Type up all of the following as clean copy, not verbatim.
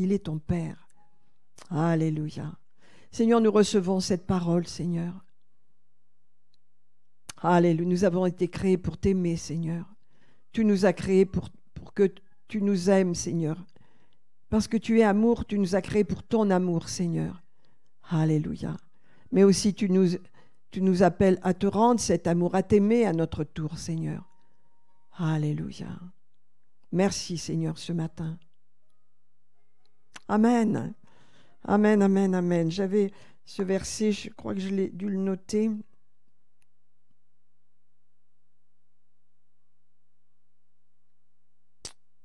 Il est ton Père. Alléluia. Seigneur, nous recevons cette parole, Seigneur. Alléluia. Nous avons été créés pour t'aimer, Seigneur. Tu nous as créés pour que tu nous aimes, Seigneur. Parce que tu es amour, tu nous as créés pour ton amour, Seigneur. Alléluia. Mais aussi, tu nous appelles à te rendre cet amour, à t'aimer à notre tour, Seigneur. Alléluia. Merci, Seigneur, ce matin. Amen. Amen, amen, amen. J'avais ce verset, je crois que je l'ai dû le noter.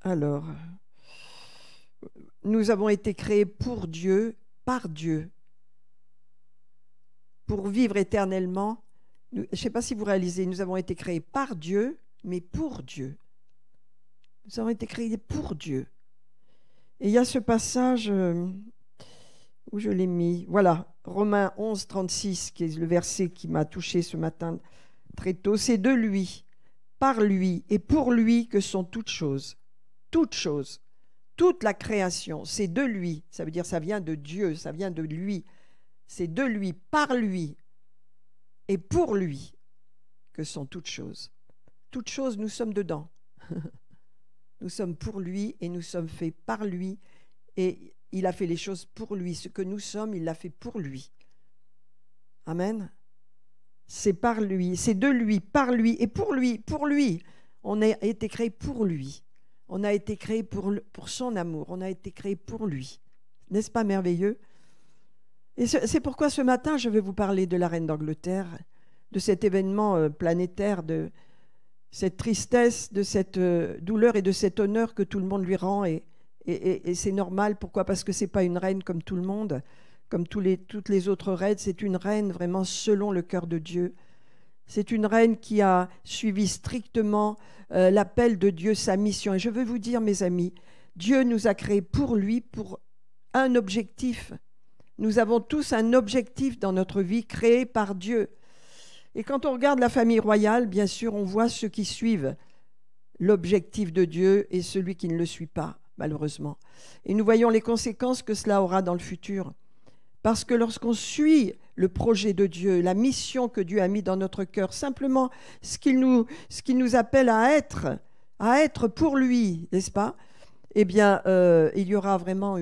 Alors, nous avons été créés pour Dieu, par Dieu, pour vivre éternellement. Je ne sais pas si vous réalisez, nous avons été créés par Dieu, mais pour Dieu. Nous avons été créés pour Dieu. Et il y a ce passage où je l'ai mis. Voilà, Romains 11, 36, qui est le verset qui m'a touché ce matin très tôt. C'est de lui, par lui et pour lui que sont toutes choses. Toutes choses. Toute la création, c'est de lui. Ça veut dire ça vient de Dieu, ça vient de lui. C'est de lui, par lui et pour lui que sont toutes choses. Toutes choses, nous sommes dedans. Nous sommes pour lui et nous sommes faits par lui. Et il a fait les choses pour lui. Ce que nous sommes, il l'a fait pour lui. Amen. C'est par lui, c'est de lui, par lui et pour lui. Pour lui. On a été créé pour lui. On a été créé pour son amour. On a été créé pour lui. N'est-ce pas merveilleux? Et c'est pourquoi ce matin, je vais vous parler de la reine d'Angleterre, de cet événement planétaire, de cette tristesse, de cette douleur et de cet honneur que tout le monde lui rend. Et c'est normal. Pourquoi? Parce que ce n'est pas une reine comme tout le monde, comme toutes les autres reines. C'est une reine vraiment selon le cœur de Dieu. C'est une reine qui a suivi strictement l'appel de Dieu, sa mission. Et je veux vous dire, mes amis, Dieu nous a créés pour lui, pour un objectif. Nous avons tous un objectif dans notre vie créé par Dieu. Et quand on regarde la famille royale, bien sûr, on voit ceux qui suivent l'objectif de Dieu et celui qui ne le suit pas, malheureusement. Et nous voyons les conséquences que cela aura dans le futur. Parce que lorsqu'on suit le projet de Dieu, la mission que Dieu a mis dans notre cœur, simplement ce qu'il nous appelle à être pour lui, n'est-ce pas? Eh bien, il y aura vraiment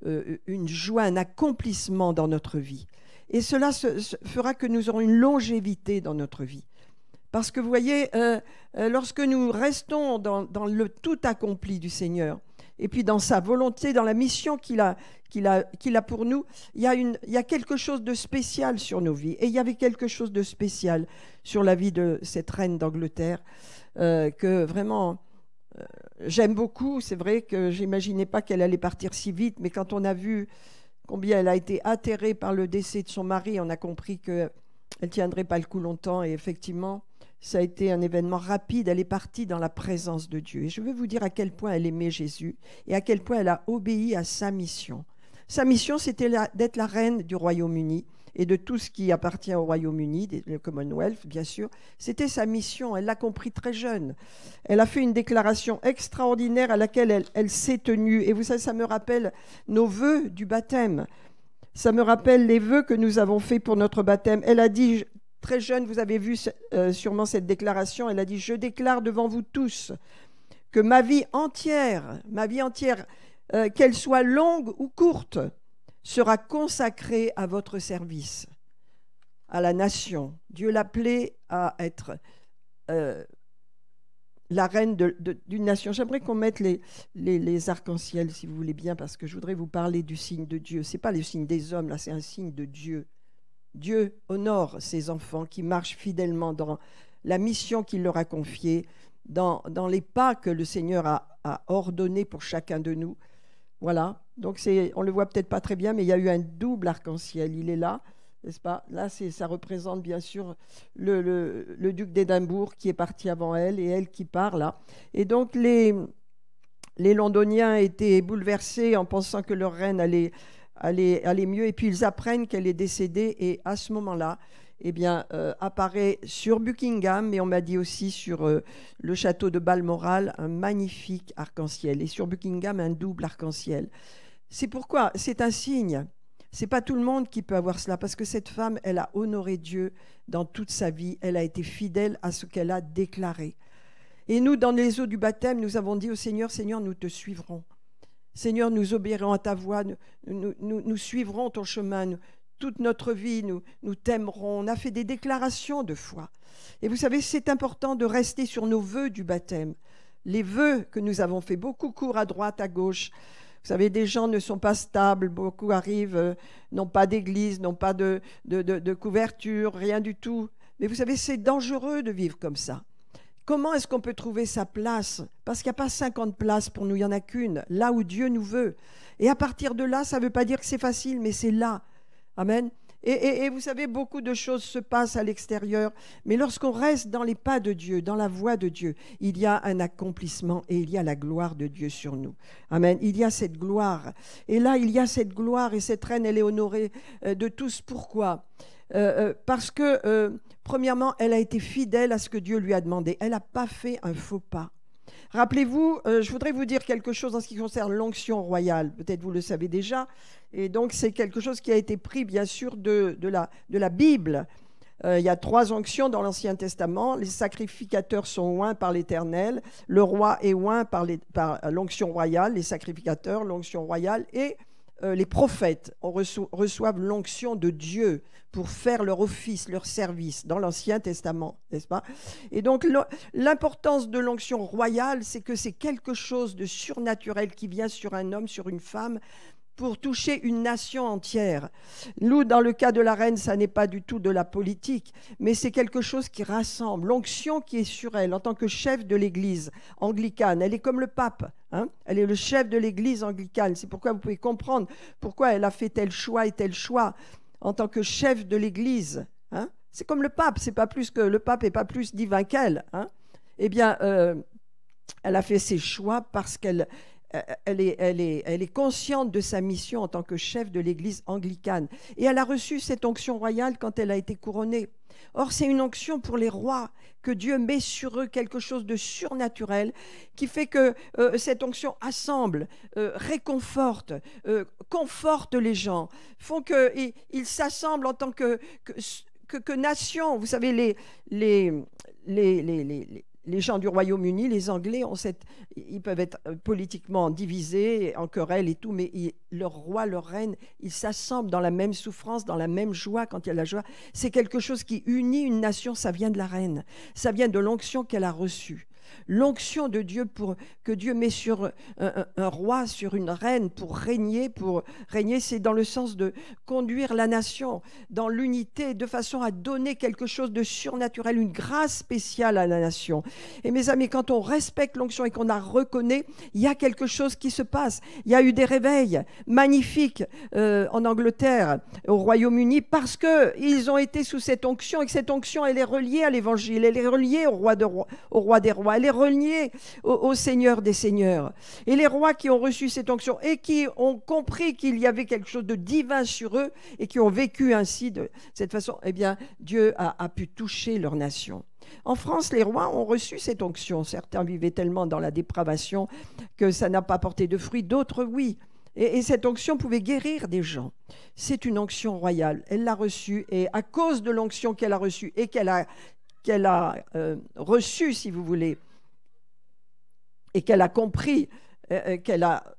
une joie, un accomplissement dans notre vie. Et cela fera que nous aurons une longévité dans notre vie. Parce que vous voyez, lorsque nous restons dans le tout accompli du Seigneur, et puis dans sa volonté, dans la mission qu'il a pour nous, il y a quelque chose de spécial sur nos vies. Et il y avait quelque chose de spécial sur la vie de cette reine d'Angleterre que vraiment j'aime beaucoup. C'est vrai que je n'imaginais pas qu'elle allait partir si vite, mais quand on a vu combien elle a été atterrée par le décès de son mari, on a compris qu'elle ne tiendrait pas le coup longtemps. Et effectivement, ça a été un événement rapide. Elle est partie dans la présence de Dieu. Et je veux vous dire à quel point elle aimait Jésus et à quel point elle a obéi à sa mission. Sa mission, c'était d'être la reine du Royaume-Uni et de tout ce qui appartient au Royaume-Uni, le Commonwealth, bien sûr. C'était sa mission. Elle l'a compris très jeune. Elle a fait une déclaration extraordinaire à laquelle elle s'est tenue. Et vous savez, ça me rappelle nos vœux du baptême. Ça me rappelle les vœux que nous avons faits pour notre baptême. Elle a dit... Très jeune, vous avez vu sûrement cette déclaration, elle a dit « Je déclare devant vous tous que ma vie entière, qu'elle soit longue ou courte, sera consacrée à votre service, à la nation. » Dieu l'appelait à être la reine d'une nation. J'aimerais qu'on mette les arcs-en-ciel, si vous voulez bien, parce que je voudrais vous parler du signe de Dieu. Ce n'est pas le signe des hommes, là, c'est un signe de Dieu. Dieu honore ses enfants qui marchent fidèlement dans la mission qu'il leur a confiée, dans les pas que le Seigneur a ordonnés pour chacun de nous. Voilà, donc on ne le voit peut-être pas très bien, mais il y a eu un double arc-en-ciel. Il est là, n'est-ce pas? Là, ça représente bien sûr le duc d'Édimbourg qui est parti avant elle et elle qui part là. Et donc les Londoniens étaient bouleversés en pensant que leur reine allait mieux, et puis ils apprennent qu'elle est décédée, et à ce moment-là, eh bien, apparaît sur Buckingham, mais on m'a dit aussi sur le château de Balmoral, un magnifique arc-en-ciel, et sur Buckingham, un double arc-en-ciel. C'est pourquoi c'est un signe. C'est pas tout le monde qui peut avoir cela, parce que cette femme, elle a honoré Dieu dans toute sa vie. Elle a été fidèle à ce qu'elle a déclaré. Et nous, dans les eaux du baptême, nous avons dit au Seigneur, Seigneur, nous te suivrons. Seigneur, nous obéirons à ta voix, nous suivrons ton chemin. Toute notre vie, nous t'aimerons. On a fait des déclarations de foi. Et vous savez, c'est important de rester sur nos vœux du baptême. Les vœux que nous avons faits, beaucoup courent à droite, à gauche. Vous savez, des gens ne sont pas stables, beaucoup arrivent, n'ont pas d'église, n'ont pas de couverture, rien du tout. Mais vous savez, c'est dangereux de vivre comme ça. Comment est-ce qu'on peut trouver sa place? Parce qu'il n'y a pas 50 places pour nous, il n'y en a qu'une, là où Dieu nous veut. Et à partir de là, ça ne veut pas dire que c'est facile, mais c'est là. Amen. Et vous savez, beaucoup de choses se passent à l'extérieur, mais lorsqu'on reste dans les pas de Dieu, dans la voie de Dieu, il y a un accomplissement et il y a la gloire de Dieu sur nous. Amen. Il y a cette gloire. Et là, il y a cette gloire et cette reine, elle est honorée de tous. Pourquoi? Parce que, premièrement, elle a été fidèle à ce que Dieu lui a demandé. Elle n'a pas fait un faux pas. Rappelez-vous, je voudrais vous dire quelque chose en ce qui concerne l'onction royale. Peut-être vous le savez déjà. Et donc, c'est quelque chose qui a été pris, bien sûr, de la Bible. Il y a 3 onctions dans l'Ancien Testament. Les sacrificateurs sont oints par l'Éternel. Le roi est oint par l'onction royale. Les sacrificateurs, l'onction royale. Et les prophètes reçoivent l'onction de Dieu pour faire leur office, leur service dans l'Ancien Testament, n'est-ce pas? Et donc, l'importance de l'onction royale, c'est que c'est quelque chose de surnaturel qui vient sur un homme, sur une femme, pour toucher une nation entière. Nous, dans le cas de la reine, ça n'est pas du tout de la politique, mais c'est quelque chose qui rassemble. L'onction qui est sur elle, en tant que chef de l'Église anglicane, elle est comme le pape, hein? Elle est le chef de l'Église anglicane. C'est pourquoi vous pouvez comprendre pourquoi elle a fait tel choix et tel choix en tant que chef de l'Église. Hein? C'est comme le pape, c'est pas plus que le pape n'est pas plus divin qu'elle. Hein? Eh bien, elle a fait ses choix parce qu'elle est consciente de sa mission en tant que chef de l'Église anglicane. Et elle a reçu cette onction royale quand elle a été couronnée. Or, c'est une onction pour les rois que Dieu met sur eux, quelque chose de surnaturel qui fait que cette onction assemble, réconforte, conforte les gens, font qu'ils s'assemblent en tant que nation. Vous savez, les gens du Royaume-Uni, les Anglais, ils peuvent être politiquement divisés, en querelle et tout, mais leur roi, leur reine, ils s'assemblent dans la même souffrance, dans la même joie quand il y a la joie. C'est quelque chose qui unit une nation, ça vient de la reine, ça vient de l'onction qu'elle a reçue. L'onction de Dieu que Dieu met sur un roi, sur une reine pour régner, c'est dans le sens de conduire la nation dans l'unité de façon à donner quelque chose de surnaturel, une grâce spéciale à la nation. Et mes amis, quand on respecte l'onction et qu'on la reconnaît, il y a quelque chose qui se passe. Il y a eu des réveils magnifiques en Angleterre, au Royaume-Uni, parce qu'ils ont été sous cette onction et que cette onction, elle est reliée à l'Évangile, elle est reliée au roi des rois. Elle est reliée au Seigneur des Seigneurs. Et les rois qui ont reçu cette onction et qui ont compris qu'il y avait quelque chose de divin sur eux et qui ont vécu ainsi de cette façon, eh bien, Dieu a pu toucher leur nation. En France, les rois ont reçu cette onction. Certains vivaient tellement dans la dépravation que ça n'a pas porté de fruits, d'autres oui. Et cette onction pouvait guérir des gens. C'est une onction royale. Elle l'a reçue et à cause de l'onction qu'elle a reçue et qu'elle a reçue, si vous voulez, et qu'elle a compris, qu'elle a,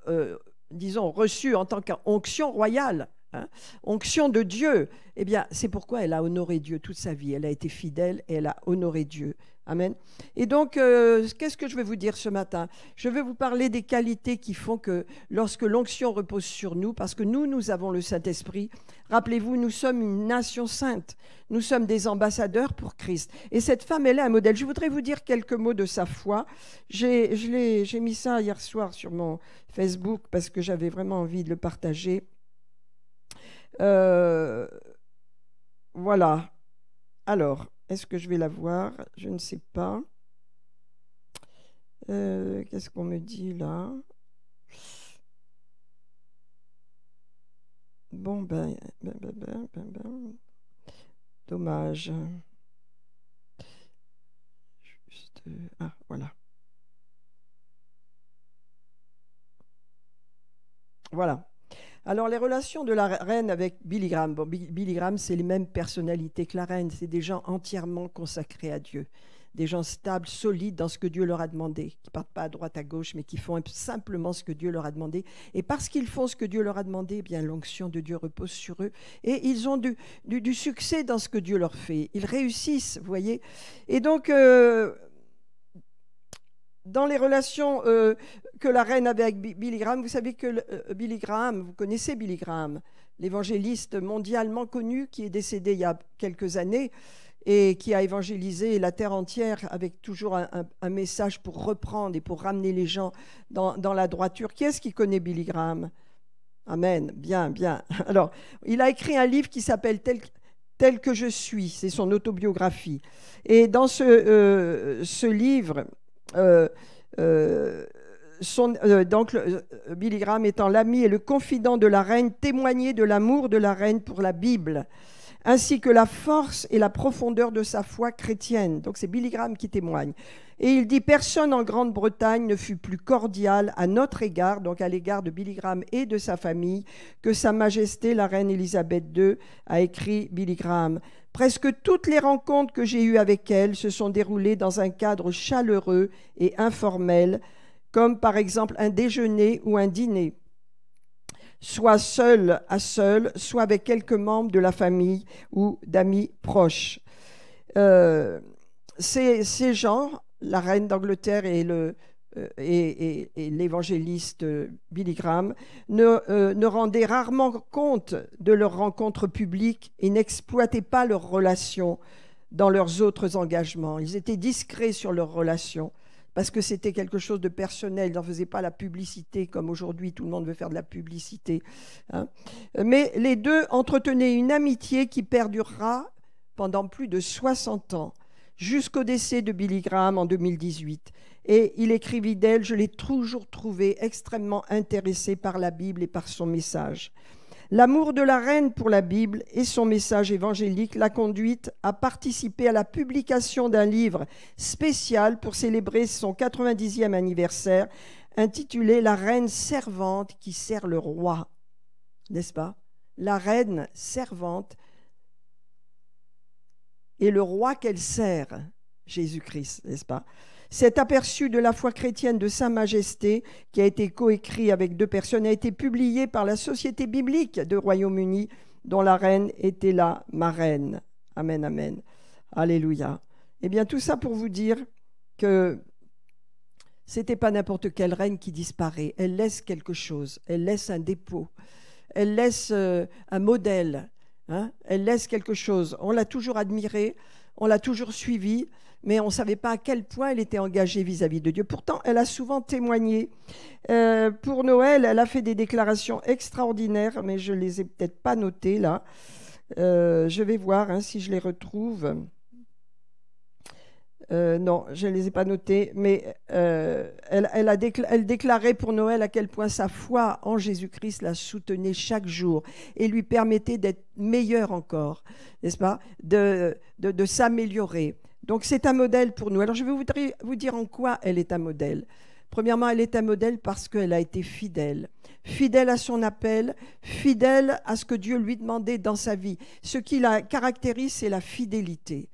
disons, reçu en tant qu'onction royale, hein, onction de Dieu, eh bien, c'est pourquoi elle a honoré Dieu toute sa vie. Elle a été fidèle et elle a honoré Dieu. Amen. Et donc, qu'est-ce que je vais vous dire ce matin? Je vais vous parler des qualités qui font que lorsque l'onction repose sur nous, parce que nous avons le Saint-Esprit, rappelez-vous, nous sommes une nation sainte. Nous sommes des ambassadeurs pour Christ. Et cette femme, elle est un modèle. Je voudrais vous dire quelques mots de sa foi. J'ai mis ça hier soir sur mon Facebook parce que j'avais vraiment envie de le partager. Voilà. Alors, est-ce que je vais la voir? Je ne sais pas. Qu'est-ce qu'on me dit là? Bon, dommage. Juste, voilà. Voilà. Alors, les relations de la reine avec Billy Graham. Bon, Billy Graham, c'est les mêmes personnalités que la reine. C'est des gens entièrement consacrés à Dieu. Des gens stables, solides dans ce que Dieu leur a demandé, qui ne partent pas à droite, à gauche, mais qui font simplement ce que Dieu leur a demandé. Et parce qu'ils font ce que Dieu leur a demandé, eh bien l'onction de Dieu repose sur eux. Et ils ont du succès dans ce que Dieu leur fait. Ils réussissent, vous voyez. Et donc, dans les relations que la reine avait avec Billy Graham, vous savez que Billy Graham, vous connaissez Billy Graham, l'évangéliste mondialement connu qui est décédé il y a quelques années et qui a évangélisé la terre entière avec toujours un message pour reprendre et pour ramener les gens dans la droiture. Qui est-ce qui connaît Billy Graham? Amen, bien, bien. Alors, il a écrit un livre qui s'appelle Tel que je suis, c'est son autobiographie. Et dans ce livre, Billy Graham étant l'ami et le confident de la reine, témoignait de l'amour de la reine pour la Bible, ainsi que la force et la profondeur de sa foi chrétienne. Donc c'est Billy Graham qui témoigne. Et il dit « Personne en Grande-Bretagne ne fut plus cordial à notre égard, donc à l'égard de Billy Graham et de sa famille, que Sa Majesté la Reine Élisabeth II », a écrit Billy Graham. « Presque toutes les rencontres que j'ai eues avec elle se sont déroulées dans un cadre chaleureux et informel, comme par exemple un déjeuner ou un dîner, soit seul à seul, soit avec quelques membres de la famille ou d'amis proches. » Ces gens, la reine d'Angleterre et l'évangéliste Billy Graham, ne rendaient rarement compte de leurs rencontres publiques et n'exploitaient pas leurs relations dans leurs autres engagements. Ils étaient discrets sur leurs relations parce que c'était quelque chose de personnel. Ils n'en faisaient pas la publicité comme aujourd'hui, tout le monde veut faire de la publicité. Hein. Mais les deux entretenaient une amitié qui perdurera pendant plus de 60 ans, jusqu'au décès de Billy Graham en 2018. Et il écrivit d'elle « Je l'ai toujours trouvée extrêmement intéressée par la Bible et par son message. » L'amour de la reine pour la Bible et son message évangélique l'a conduite à participer à la publication d'un livre spécial pour célébrer son 90e anniversaire, intitulé « La reine servante qui sert le roi ». N'est-ce pas? La reine servante et le roi qu'elle sert, Jésus-Christ, n'est-ce pas? Cet aperçu de la foi chrétienne de Sa Majesté, qui a été coécrit avec 2 personnes, a été publié par la Société biblique de Royaume-Uni, dont la reine était la marraine. Amen, amen. Alléluia. Eh bien, tout ça pour vous dire que ce n'était pas n'importe quelle reine qui disparaît. Elle laisse quelque chose, elle laisse un dépôt, elle laisse un modèle, hein? Elle laisse quelque chose. On l'a toujours admirée, on l'a toujours suivie, mais on ne savait pas à quel point elle était engagée vis-à-vis de Dieu. Pourtant, elle a souvent témoigné. Pour Noël, elle a fait des déclarations extraordinaires, mais je ne les ai peut-être pas notées là. Je vais voir si je les retrouve. Non, je ne les ai pas notées, mais elle déclarait pour Noël à quel point sa foi en Jésus-Christ la soutenait chaque jour et lui permettait d'être meilleure encore, n'est-ce pas, de s'améliorer. Donc c'est un modèle pour nous. Alors je voudrais vous dire en quoi elle est un modèle. Premièrement, elle est un modèle parce qu'elle a été fidèle. Fidèle à son appel, fidèle à ce que Dieu lui demandait dans sa vie. Ce qui la caractérise, c'est la fidélité.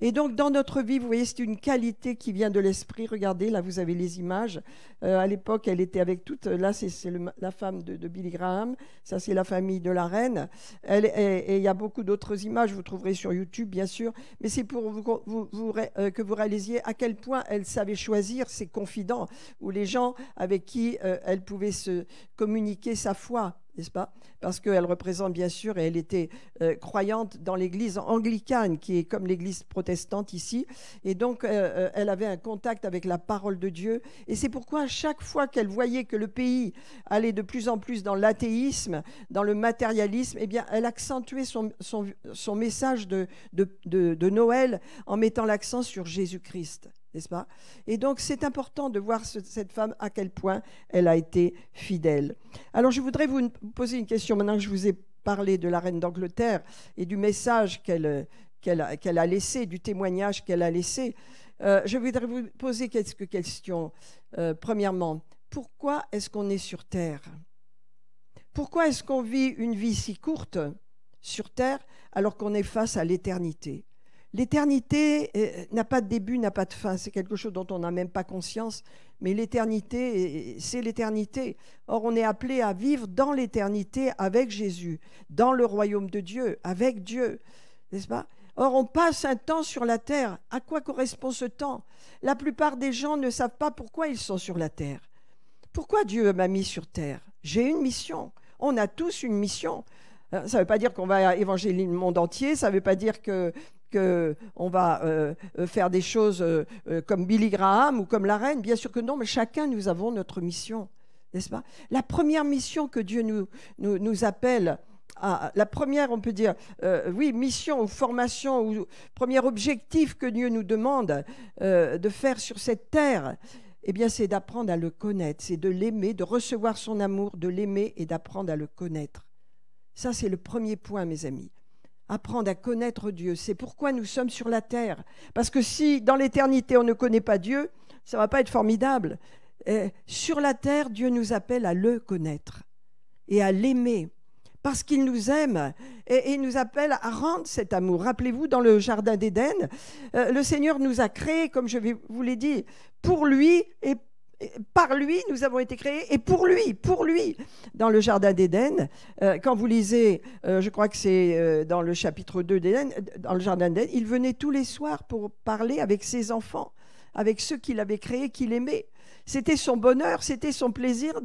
Et donc, dans notre vie, vous voyez, c'est une qualité qui vient de l'esprit. Regardez, là, vous avez les images. À l'époque, elle était avec toutes... Là, c'est la femme de Billy Graham. Ça, c'est la famille de la reine. Et il y a beaucoup d'autres images. Vous trouverez sur YouTube, bien sûr. Mais c'est pour que vous réalisiez à quel point elle savait choisir ses confidents ou les gens avec qui elle pouvait se communiquer sa foi, n'est-ce pas? Parce qu'elle représente bien sûr, et elle était croyante dans l'église anglicane, qui est comme l'église protestante ici, et donc elle avait un contact avec la parole de Dieu, et c'est pourquoi à chaque fois qu'elle voyait que le pays allait de plus en plus dans l'athéisme, dans le matérialisme, eh bien elle accentuait son message de Noël en mettant l'accent sur Jésus-Christ. N'est-ce pas? Et donc, c'est important de voir cette femme à quel point elle a été fidèle. Alors, je voudrais vous poser une question maintenant que je vous ai parlé de la reine d'Angleterre et du message qu'elle a laissé, du témoignage qu'elle a laissé. Je voudrais vous poser quelques questions. Premièrement, pourquoi est-ce qu'on est sur Terre? Pourquoi est-ce qu'on vit une vie si courte sur terre alors qu'on est face à l'éternité? L'éternité n'a pas de début, n'a pas de fin. C'est quelque chose dont on n'a même pas conscience. Mais l'éternité, c'est l'éternité. Or, on est appelé à vivre dans l'éternité avec Jésus, dans le royaume de Dieu, avec Dieu, n'est-ce pas? Or, on passe un temps sur la terre. À quoi correspond ce temps? La plupart des gens ne savent pas pourquoi ils sont sur la terre. Pourquoi Dieu m'a mis sur terre? J'ai une mission. On a tous une mission. Ça ne veut pas dire qu'on va évangéliser le monde entier. Ça ne veut pas dire qu'on va faire des choses comme Billy Graham ou comme la reine. Bien sûr que non, mais chacun, nous avons notre mission, n'est-ce pas? La première mission que Dieu nous appelle, la première, on peut dire, oui, mission ou formation, ou premier objectif que Dieu nous demande de faire sur cette terre, eh bien, c'est d'apprendre à le connaître, c'est de l'aimer, de recevoir son amour, de l'aimer et d'apprendre à le connaître. Ça, c'est le premier point, mes amis. Apprendre à connaître Dieu. C'est pourquoi nous sommes sur la terre. Parce que si, dans l'éternité, on ne connaît pas Dieu, ça ne va pas être formidable. Sur la terre, Dieu nous appelle à le connaître et à l'aimer. Parce qu'il nous aime et il nous appelle à rendre cet amour. Rappelez-vous, dans le jardin d'Éden, le Seigneur nous a créés, comme je vous l'ai dit, pour lui et par lui, nous avons été créés, et pour lui. Dans le jardin d'Éden, quand vous lisez, je crois que c'est dans le chapitre 2 d'Éden, dans le jardin d'Éden, il venait tous les soirs pour parler avec ses enfants, avec ceux qu'il avait créés, qu'il aimait. C'était son bonheur, c'était son plaisir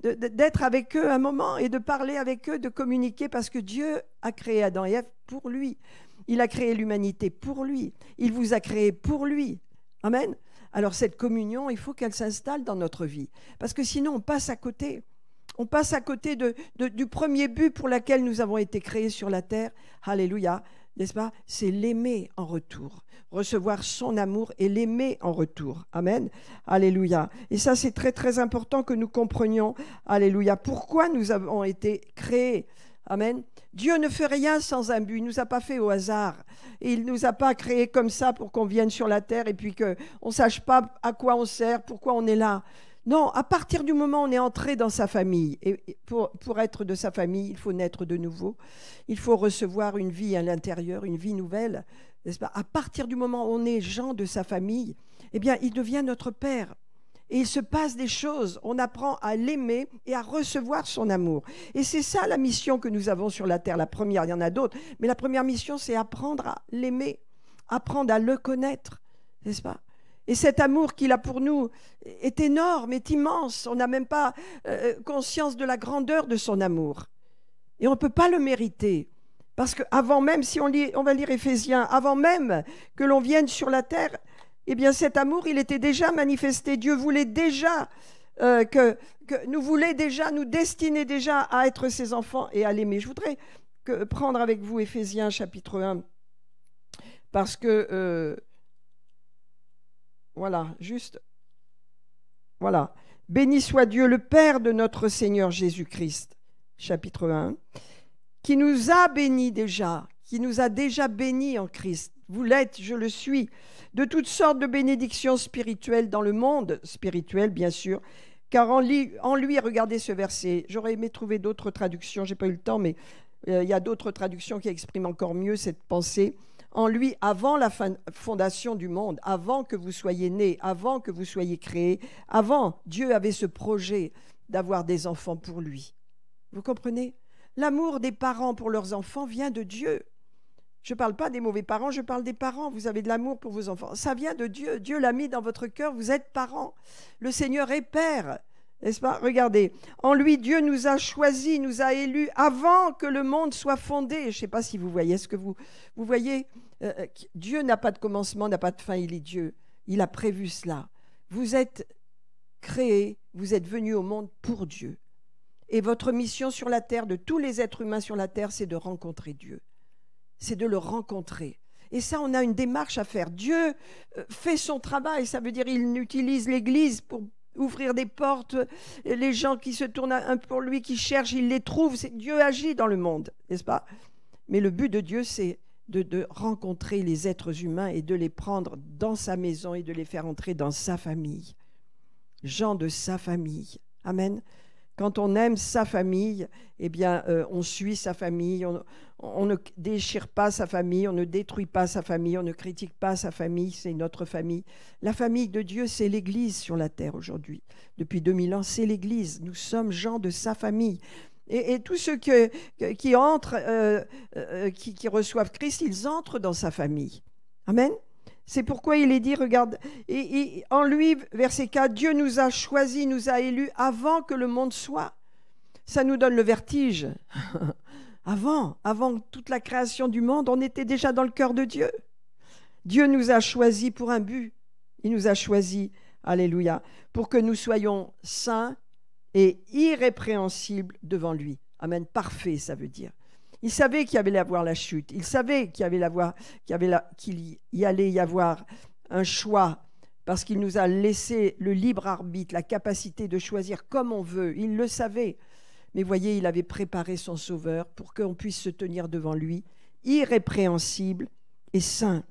d'être avec eux un moment et de parler avec eux, de communiquer, parce que Dieu a créé Adam et Ève pour lui. Il a créé l'humanité pour lui. Il vous a créé pour lui. Amen. Alors cette communion, il faut qu'elle s'installe dans notre vie, parce que sinon on passe à côté. On passe à côté du premier but pour lequel nous avons été créés sur la terre. Alléluia, n'est-ce pas? C'est l'aimer en retour, recevoir son amour et l'aimer en retour. Amen. Alléluia. Et ça, c'est très très important que nous comprenions. Alléluia. Pourquoi nous avons été créés? Amen. Dieu ne fait rien sans un but. Il ne nous a pas fait au hasard. Et il ne nous a pas créés comme ça pour qu'on vienne sur la terre et puis qu'on ne sache pas à quoi on sert, pourquoi on est là. Non, à partir du moment où on est entré dans sa famille, et pour être de sa famille, il faut naître de nouveau. Il faut recevoir une vie à l'intérieur, une vie nouvelle, n'est-ce pas? À partir du moment où on est gens de sa famille, eh bien, il devient notre Père. Et il se passe des choses. On apprend à l'aimer et à recevoir son amour. Et c'est ça la mission que nous avons sur la terre. La première, il y en a d'autres, mais la première mission, c'est apprendre à l'aimer, apprendre à le connaître, n'est-ce pas? Et cet amour qu'il a pour nous est énorme, est immense. On n'a même pas conscience de la grandeur de son amour. Et on ne peut pas le mériter. Parce qu'avant même, si on va lire Éphésiens, avant même que l'on vienne sur la terre, eh bien cet amour, il était déjà manifesté. Dieu voulait déjà, nous destiner déjà à être ses enfants et à l'aimer. Je voudrais prendre avec vous Éphésiens chapitre 1, parce que... Voilà. Béni soit Dieu, le Père de notre Seigneur Jésus-Christ, chapitre 1, qui nous a bénis déjà, qui nous a déjà bénis en Christ. Vous l'êtes, je le suis, de toutes sortes de bénédictions spirituelles dans le monde spirituel, bien sûr, car en lui, regardez ce verset, j'aurais aimé trouver d'autres traductions, je n'ai pas eu le temps, mais il y a d'autres traductions qui expriment encore mieux cette pensée. En lui, avant la fondation du monde, avant que vous soyez nés, avant que vous soyez créés, avant, Dieu avait ce projet d'avoir des enfants pour lui. Vous comprenez? L'amour des parents pour leurs enfants vient de Dieu. Je ne parle pas des mauvais parents, je parle des parents. Vous avez de l'amour pour vos enfants. Ça vient de Dieu. Dieu l'a mis dans votre cœur. Vous êtes parents. Le Seigneur est Père. N'est-ce pas? Regardez, en lui, Dieu nous a choisis, nous a élus avant que le monde soit fondé. Je ne sais pas si vous voyez, est-ce que vous voyez, Dieu n'a pas de commencement, n'a pas de fin, il est Dieu. Il a prévu cela. Vous êtes créés, vous êtes venus au monde pour Dieu. Et votre mission sur la terre, de tous les êtres humains sur la terre, c'est de rencontrer Dieu. C'est de le rencontrer. Et ça, on a une démarche à faire. Dieu fait son travail, ça veut dire qu'il utilise l'Église pour ouvrir des portes, les gens qui se tournent un pour lui, qui cherchent, il les trouve. Dieu agit dans le monde, n'est-ce pas? Mais le but de Dieu, c'est de rencontrer les êtres humains et de les prendre dans sa maison et de les faire entrer dans sa famille. Gens de sa famille. Amen. Quand on aime sa famille, eh bien, on suit sa famille, on ne déchire pas sa famille, on ne détruit pas sa famille, on ne critique pas sa famille, c'est notre famille. La famille de Dieu, c'est l'Église sur la terre aujourd'hui. Depuis 2000 ans, c'est l'Église. Nous sommes gens de sa famille. Et tous ceux qui entrent, qui reçoivent Christ, ils entrent dans sa famille. Amen. C'est pourquoi il est dit, regarde, en lui, verset 4, Dieu nous a choisis, nous a élus avant que le monde soit. Ça nous donne le vertige. Avant toute la création du monde, on était déjà dans le cœur de Dieu. Dieu nous a choisis pour un but. Il nous a choisis, alléluia, pour que nous soyons saints et irrépréhensibles devant lui. Amen, parfait, ça veut dire. Il savait qu'il y allait y avoir la chute. Il savait qu'il y allait y avoir un choix parce qu'il nous a laissé le libre arbitre, la capacité de choisir comme on veut. Il le savait. Mais voyez, il avait préparé son Sauveur pour qu'on puisse se tenir devant lui, irrépréhensible et saint,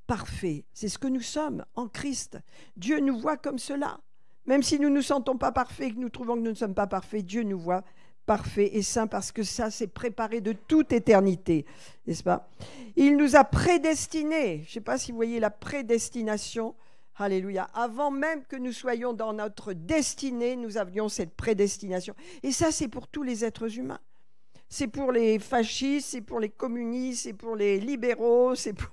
parfait. C'est ce que nous sommes en Christ. Dieu nous voit comme cela. Même si nous ne nous sentons pas parfaits, que nous trouvons que nous ne sommes pas parfaits, Dieu nous voit parfait et saint parce que ça c'est préparé de toute éternité, n'est-ce pas? Il nous a prédestinés. Je ne sais pas si vous voyez la prédestination, alléluia, avant même que nous soyons dans notre destinée, nous avions cette prédestination, et ça c'est pour tous les êtres humains, c'est pour les fascistes, c'est pour les communistes, c'est pour les libéraux, c'est pour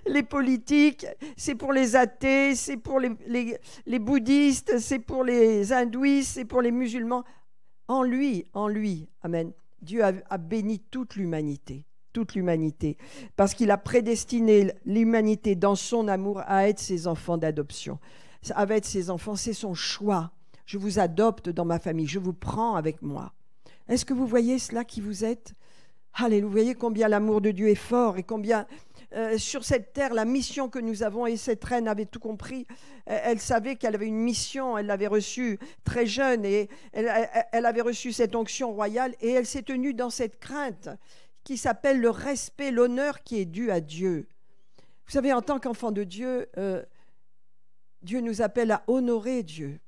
les politiques, c'est pour les athées, c'est pour les bouddhistes, c'est pour les hindouistes, c'est pour les musulmans. En lui, amen, Dieu a béni toute l'humanité, parce qu'il a prédestiné l'humanité dans son amour à être ses enfants d'adoption. À être ses enfants, c'est son choix. Je vous adopte dans ma famille, je vous prends avec moi. Est-ce que vous voyez cela qui vous êtes? Alléluia, vous voyez combien l'amour de Dieu est fort et combien sur cette terre, la mission que nous avons, et cette reine avait tout compris, elle savait qu'elle avait une mission, elle l'avait reçue très jeune et elle avait reçu cette onction royale et elle s'est tenue dans cette crainte qui s'appelle le respect, l'honneur qui est dû à Dieu. Vous savez, en tant qu'enfant de Dieu, Dieu nous appelle à honorer Dieu.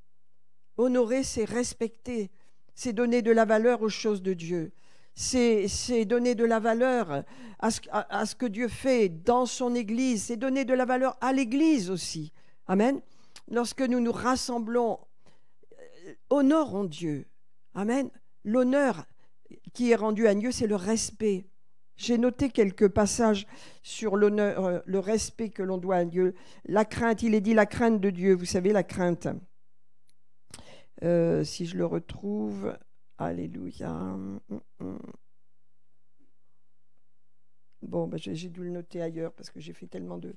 Honorer, c'est respecter, c'est donner de la valeur aux choses de Dieu. C'est donner de la valeur à ce que Dieu fait dans son Église. C'est donner de la valeur à l'Église aussi. Amen. Lorsque nous nous rassemblons, honorons Dieu. Amen. L'honneur qui est rendu à Dieu, c'est le respect. J'ai noté quelques passages sur l'honneur, le respect que l'on doit à Dieu. La crainte, il est dit la crainte de Dieu. Vous savez, la crainte. Si je le retrouve... Alléluia. Bon, ben j'ai dû le noter ailleurs parce que j'ai fait tellement de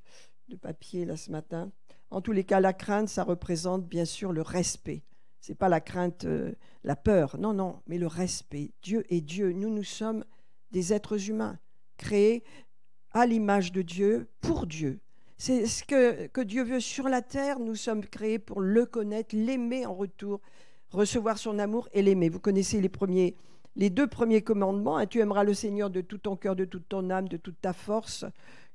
papier là ce matin. En tous les cas, la crainte, ça représente bien sûr le respect. Ce n'est pas la crainte, la peur. Non, non, mais le respect. Dieu est Dieu. Nous sommes des êtres humains créés à l'image de Dieu, pour Dieu. C'est ce que Dieu veut sur la terre. Nous sommes créés pour le connaître, l'aimer en retour, recevoir son amour et l'aimer. Vous connaissez les deux premiers commandements. Tu aimeras le Seigneur de tout ton cœur, de toute ton âme, de toute ta force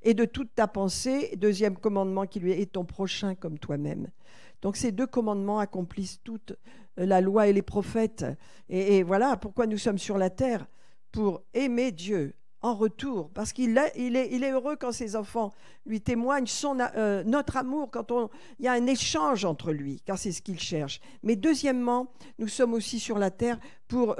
et de toute ta pensée. Deuxième commandement qui lui est ton prochain comme toi-même. Donc ces deux commandements accomplissent toute la loi et les prophètes. Et voilà pourquoi nous sommes sur la terre, pour aimer Dieu en retour, parce qu'il est heureux quand ses enfants lui témoignent notre amour, quand il y a un échange entre lui, car c'est ce qu'il cherche. Mais deuxièmement, nous sommes aussi sur la terre pour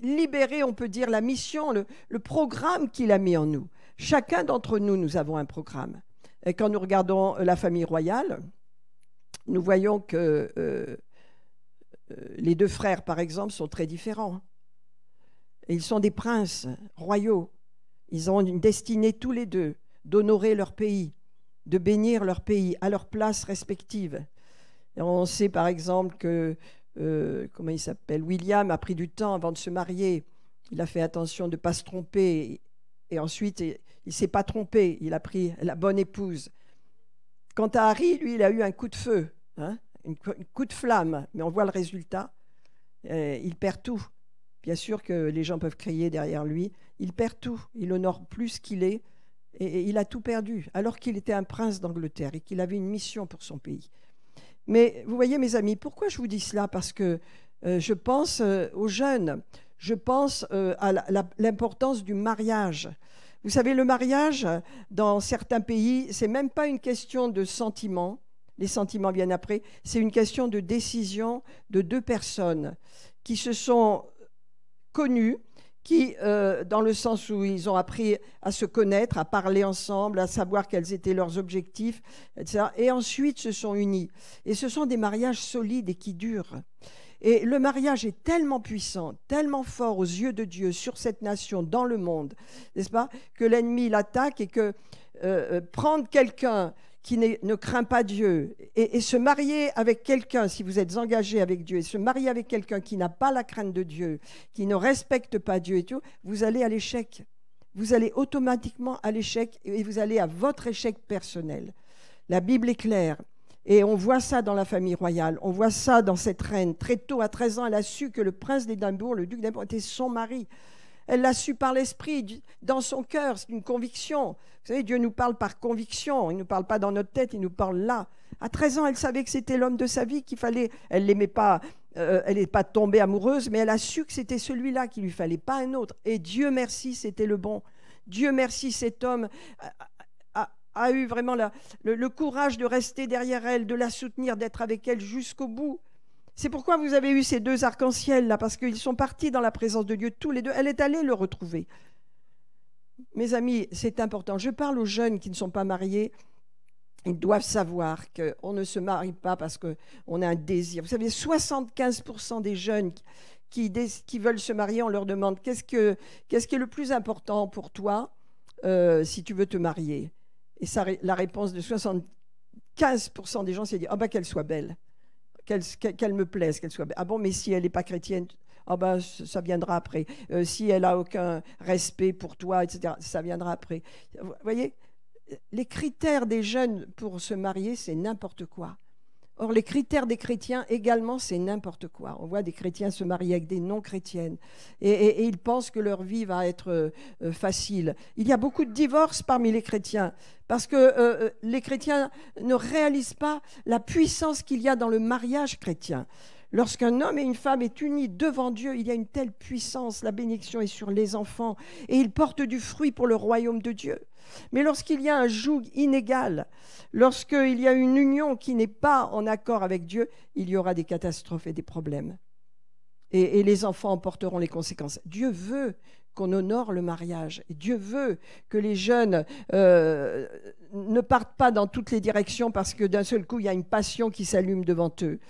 libérer, on peut dire, la mission, le programme qu'il a mis en nous. Chacun d'entre nous, nous avons un programme. Et quand nous regardons la famille royale, nous voyons que les deux frères, par exemple, sont très différents. Et ils sont des princes royaux. Ils ont une destinée tous les deux d'honorer leur pays, de bénir leur pays à leur place respective. Et on sait par exemple que, comment il s'appelle, William a pris du temps avant de se marier. Il a fait attention de ne pas se tromper. Et ensuite, il ne s'est pas trompé. Il a pris la bonne épouse. Quant à Harry, lui, il a eu un coup de feu, un coup de flamme. Mais on voit le résultat. Il perd tout. Bien sûr que les gens peuvent crier derrière lui. Il perd tout. Il honore plus qu'il est. Et il a tout perdu, alors qu'il était un prince d'Angleterre et qu'il avait une mission pour son pays. Mais vous voyez, mes amis, pourquoi je vous dis cela? Parce que Je pense aux jeunes. Je pense à l'importance du mariage. Vous savez, le mariage, dans certains pays, c'est même pas une question de sentiments. Les sentiments viennent après. C'est une question de décision de deux personnes qui se sont connues, qui, dans le sens où ils ont appris à se connaître, à parler ensemble, à savoir quels étaient leurs objectifs, etc. Et ensuite se sont unis. Et ce sont des mariages solides et qui durent. Et le mariage est tellement puissant, tellement fort aux yeux de Dieu sur cette nation, dans le monde, n'est-ce pas, que l'ennemi l'attaque et que prendre quelqu'un qui ne craint pas Dieu et se marier avec quelqu'un, si vous êtes engagé avec Dieu, et se marier avec quelqu'un qui n'a pas la crainte de Dieu, qui ne respecte pas Dieu et tout, vous allez à l'échec. Vous allez automatiquement à l'échec et vous allez à votre échec personnel. La Bible est claire. Et on voit ça dans la famille royale, on voit ça dans cette reine. Très tôt, à 13 ans, elle a su que le prince d'Édimbourg, le duc d'Édimbourg, était son mari. Elle l'a su par l'esprit, dans son cœur, c'est une conviction. Vous savez, Dieu nous parle par conviction, il ne nous parle pas dans notre tête, il nous parle là. À 13 ans, elle savait que c'était l'homme de sa vie, qu'il fallait... Elle l'aimait pas, elle n'est pas tombée amoureuse, mais elle a su que c'était celui-là qu'il lui fallait, pas un autre. Et Dieu merci, c'était le bon. Dieu merci, cet homme... a eu vraiment le courage de rester derrière elle, de la soutenir, d'être avec elle jusqu'au bout. C'est pourquoi vous avez eu ces deux arcs-en-ciel là, parce qu'ils sont partis dans la présence de Dieu tous les deux. Elle est allée le retrouver. Mes amis, c'est important. Je parle aux jeunes qui ne sont pas mariés. Ils doivent savoir qu'on ne se marie pas parce qu'on a un désir. Vous savez, 75% des jeunes qui veulent se marier, on leur demande qu'est-ce qui est le plus important pour toi si tu veux te marier. Et la réponse de 75% des gens, c'est de dire « Ah ben qu'elle soit belle, qu'elle me plaise, qu'elle soit belle. Ah bon, mais si elle n'est pas chrétienne, ah ben ça viendra après. Si elle n'a aucun respect pour toi, etc., ça viendra après. » Vous voyez, les critères des jeunes pour se marier, c'est n'importe quoi. Or, les critères des chrétiens également, c'est n'importe quoi. On voit des chrétiens se marier avec des non-chrétiennes et ils pensent que leur vie va être facile. Il y a beaucoup de divorces parmi les chrétiens parce que les chrétiens ne réalisent pas la puissance qu'il y a dans le mariage chrétien. Lorsqu'un homme et une femme est unis devant Dieu, il y a une telle puissance, la bénédiction est sur les enfants et ils portent du fruit pour le royaume de Dieu. Mais lorsqu'il y a un joug inégal, lorsqu'il y a une union qui n'est pas en accord avec Dieu, il y aura des catastrophes et des problèmes. Et les enfants en porteront les conséquences. Dieu veut qu'on honore le mariage. Et Dieu veut que les jeunes ne partent pas dans toutes les directions parce que d'un seul coup, il y a une passion qui s'allume devant eux.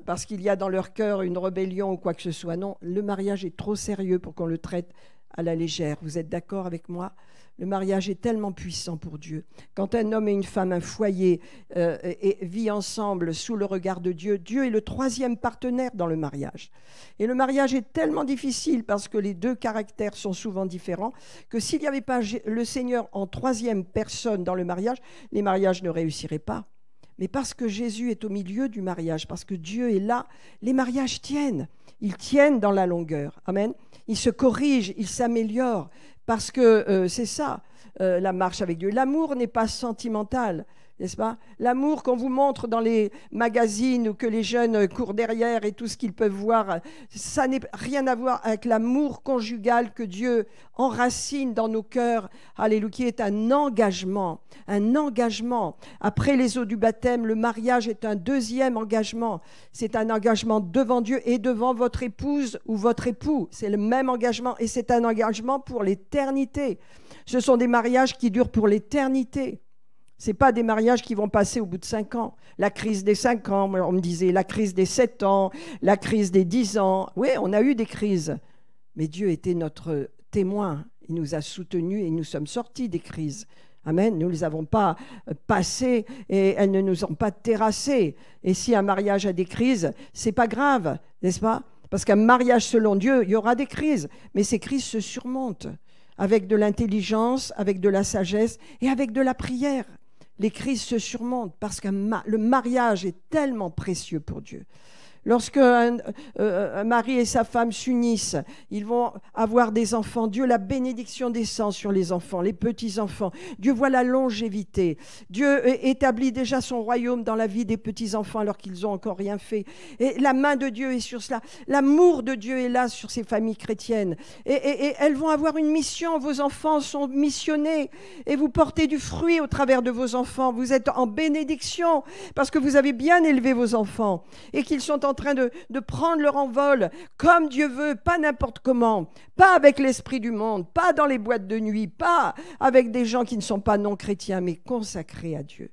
Parce qu'il y a dans leur cœur une rébellion ou quoi que ce soit. Non, le mariage est trop sérieux pour qu'on le traite à la légère. Vous êtes d'accord avec moi ? Le mariage est tellement puissant pour Dieu. Quand un homme et une femme, un foyer, vivent ensemble sous le regard de Dieu, Dieu est le troisième partenaire dans le mariage. Et le mariage est tellement difficile parce que les deux caractères sont souvent différents que s'il n'y avait pas le Seigneur en troisième personne dans le mariage, les mariages ne réussiraient pas. Mais parce que Jésus est au milieu du mariage, parce que Dieu est là, les mariages tiennent. Ils tiennent dans la longueur. Amen. Ils se corrigent, ils s'améliorent. Parce que c'est ça, la marche avec Dieu. L'amour n'est pas sentimental, n'est-ce pas? L'amour qu'on vous montre dans les magazines ou que les jeunes courent derrière et tout ce qu'ils peuvent voir, ça n'a rien à voir avec l'amour conjugal que Dieu enracine dans nos cœurs. Alléluia, qui est un engagement, un engagement. Après les eaux du baptême, le mariage est un deuxième engagement. C'est un engagement devant Dieu et devant votre épouse ou votre époux. C'est le même engagement et c'est un engagement pour l'éternité. Ce sont des mariages qui durent pour l'éternité. Ce n'est pas des mariages qui vont passer au bout de 5 ans. La crise des 5 ans, on me disait, la crise des 7 ans, la crise des 10 ans. Oui, on a eu des crises. Mais Dieu était notre témoin. Il nous a soutenus et nous sommes sortis des crises. Amen. Nous ne les avons pas passées et elles ne nous ont pas terrassées. Et si un mariage a des crises, ce n'est pas grave, n'est-ce pas? Parce qu'un mariage selon Dieu, il y aura des crises. Mais ces crises se surmontent avec de l'intelligence, avec de la sagesse et avec de la prière. Les crises se surmontent parce que le mariage est tellement précieux pour Dieu. Lorsque un mari et sa femme s'unissent, ils vont avoir des enfants. Dieu, la bénédiction descend sur les enfants, les petits-enfants. Dieu voit la longévité. Dieu établit déjà son royaume dans la vie des petits-enfants alors qu'ils n'ont encore rien fait. Et la main de Dieu est sur cela. L'amour de Dieu est là sur ces familles chrétiennes. Et elles vont avoir une mission. Vos enfants sont missionnés et vous portez du fruit au travers de vos enfants. Vous êtes en bénédiction parce que vous avez bien élevé vos enfants et qu'ils sont en train de prendre leur envol comme Dieu veut, pas n'importe comment, pas avec l'esprit du monde, pas dans les boîtes de nuit, pas avec des gens qui ne sont pas non chrétiens, mais consacrés à Dieu.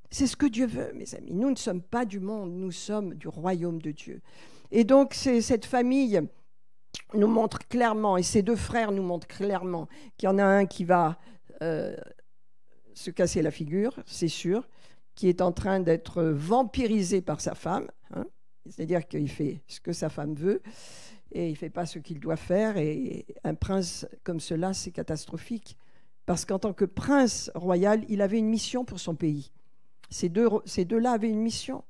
C'est ce que Dieu veut, mes amis. Nous ne sommes pas du monde, nous sommes du royaume de Dieu. Et donc, cette famille nous montre clairement, et ces deux frères nous montrent clairement qu'il y en a un qui va se casser la figure, c'est sûr, qui est en train d'être vampirisé par sa femme, hein. C'est-à-dire qu'il fait ce que sa femme veut et il ne fait pas ce qu'il doit faire. Et un prince comme cela, c'est catastrophique. Parce qu'en tant que prince royal, il avait une mission pour son pays. Ces deux-là avaient une mission.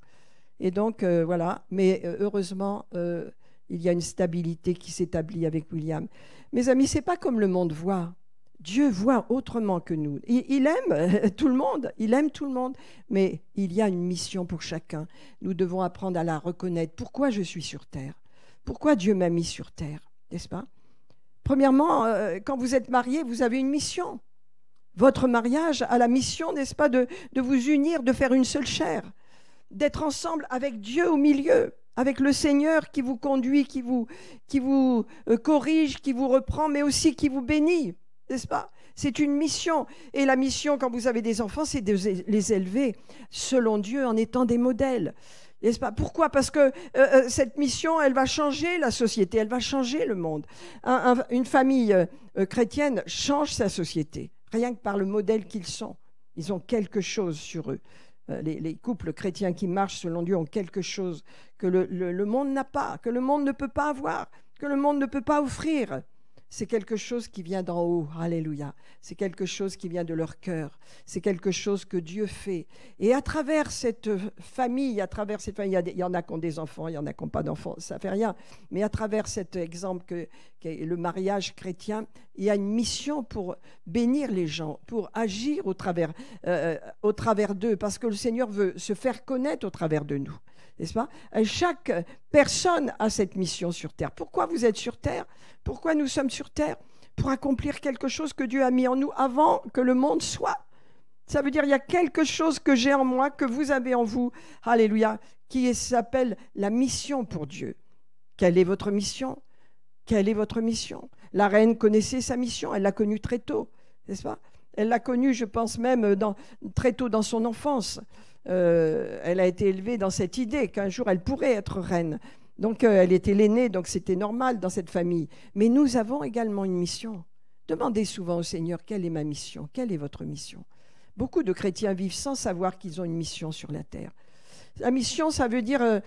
Et donc, voilà. Mais heureusement, il y a une stabilité qui s'établit avec William. Mes amis, ce n'est pas comme le monde voit. Dieu voit autrement que nous. Il aime tout le monde, il aime tout le monde, mais il y a une mission pour chacun. Nous devons apprendre à la reconnaître. Pourquoi je suis sur terre? Pourquoi Dieu m'a mis sur terre, n'est-ce pas? Premièrement, quand vous êtes marié, vous avez une mission. Votre mariage a la mission, n'est-ce pas, de vous unir, de faire une seule chair, d'être ensemble avec Dieu au milieu, avec le Seigneur qui vous conduit, qui vous corrige, qui vous reprend, mais aussi qui vous bénit. N'est-ce pas? C'est une mission. Et la mission, quand vous avez des enfants, c'est de les élever selon Dieu en étant des modèles. N'est-ce pas? Pourquoi? Parce que cette mission, elle va changer la société, elle va changer le monde. Une famille chrétienne change sa société, rien que par le modèle qu'ils sont. Ils ont quelque chose sur eux. Les couples chrétiens qui marchent selon Dieu ont quelque chose que le monde n'a pas, que le monde ne peut pas avoir, que le monde ne peut pas offrir. C'est quelque chose qui vient d'en haut, alléluia. C'est quelque chose qui vient de leur cœur. C'est quelque chose que Dieu fait. Et à travers cette famille, il y en a qui ont des enfants, il y en a qui n'ont pas d'enfants, ça ne fait rien. Mais à travers cet exemple qu'est le mariage chrétien, il y a une mission pour bénir les gens, pour agir au travers d'eux, parce que le Seigneur veut se faire connaître au travers de nous. N'est-ce pas? Chaque personne a cette mission sur terre. Pourquoi vous êtes sur terre? Pourquoi nous sommes sur terre? Pour accomplir quelque chose que Dieu a mis en nous avant que le monde soit. Ça veut dire il y a quelque chose que j'ai en moi, que vous avez en vous, alléluia, qui s'appelle la mission pour Dieu. Quelle est votre mission? Quelle est votre mission? La reine connaissait sa mission, elle l'a connue très tôt, n'est-ce pas? Elle l'a connue, je pense même, très tôt dans son enfance. Elle a été élevée dans cette idée qu'un jour elle pourrait être reine. Donc elle était l'aînée, donc c'était normal dans cette famille. Mais nous avons également une mission. Demandez souvent au Seigneur, quelle est ma mission? Quelle est votre mission? Beaucoup de chrétiens vivent sans savoir qu'ils ont une mission sur la terre. La mission, ça veut dire